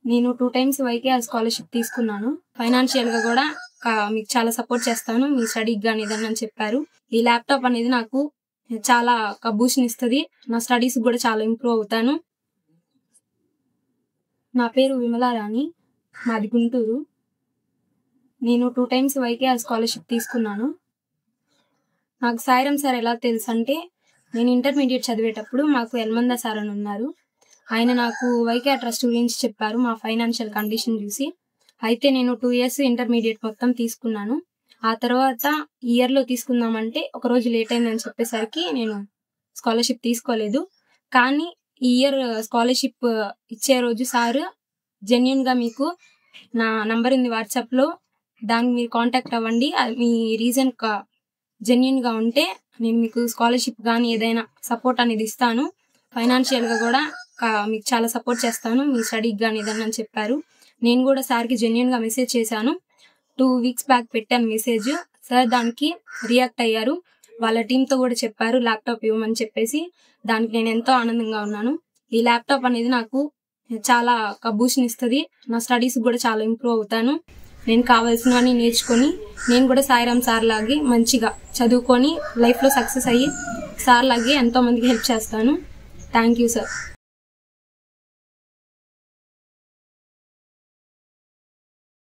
నేను 2 times YKR scholarship తీసుకున్నాను. ఫైనాన్షియల్‌గా కూడా మీకు చాలా సపోర్ట్ చేస్తాను. మీ స్టడీకి గాని ఏదన్నా అని చెప్పారు. ఈ ల్యాప్‌టాప్ అనేది నాకు చాలా ఒక బూస్ట్‌నిస్తది. నా స్టడీస్‌కి కూడా చాలా ఇంప్రూవ్ అవుతాను. నా పేరు విమలారాణి. మాది గుంటూరు. నేను 2 టైమ్స్ వైకేఆర్ స్కాలర్‌షిప్ తీసుకున్నాను. నాకు సాయిరామ్ సార్ ఎలా తెలుసంటే, నేను ఇంటర్మీడియేట్ చదివేటప్పుడు మాకు యల్మంద సార్ అని ఉన్నారు. ఆయన నాకు వైకేఆర్ ట్రస్ట్ గురించి చెప్పారు మా ఫైనాన్షియల్ కండిషన్ చూసి. అయితే నేను 2 ఇయర్స్ ఇంటర్మీడియేట్ మొత్తం తీసుకున్నాను. ఆ తర్వాత ఈ ఇయర్‌లో తీసుకుందామంటే ఒకరోజు లేట్ అయిందని చెప్పేసరికి నేను స్కాలర్‌షిప్ తీసుకోలేదు. కానీ ఈ ఇయర్ స్కాలర్‌షిప్ ఇచ్చే రోజు సార్ జెన్యూన్‌గా మీకు నా నంబర్ ఉంది వాట్సాప్‌లో, దానికి మీరు కాంటాక్ట్ అవ్వండి. మీ రీజన్ జెన్యూన్‌గా ఉంటే నేను మీకు స్కాలర్‌షిప్ గాని ఏదైనా సపోర్ట్ అనేది ఇస్తాను. ఫైనాన్షియల్‌గా కూడా మీకు చాలా సపోర్ట్ చేస్తాను. మీ స్టడీకి గాని ఏదన్నా అని చెప్పారు. నేను కూడా సార్‌కి జెన్యూన్‌గా మెసేజ్ చేశాను. 2 వీక్స్ బ్యాక్ పెట్టాను మెసేజ్. సార్ దానికి రియాక్ట్ అయ్యారు. వాళ్ళ టీమ్‌తో కూడా చెప్పారు ల్యాప్‌టాప్ ఇవ్వమని చెప్పేసి. దానికి నేను ఎంతో ఆనందంగా ఉన్నాను. ఈ ల్యాప్‌టాప్ అనేది నాకు చాలా ఒక బూస్ట్‌నిస్తది. నా స్టడీస్‌కి కూడా చాలా ఇంప్రూవ్ అవుతాను. నేను కావాల్సినవన్నీ నేర్చుకొని నేను కూడా సాయిరామ్ సార్ లాగే మంచిగా చదువుకొని లైఫ్‌లో సక్సెస్ అయ్యి సార్ లాగే ఎంతో మందికి హెల్ప్ చేస్తాను. Thank you sir.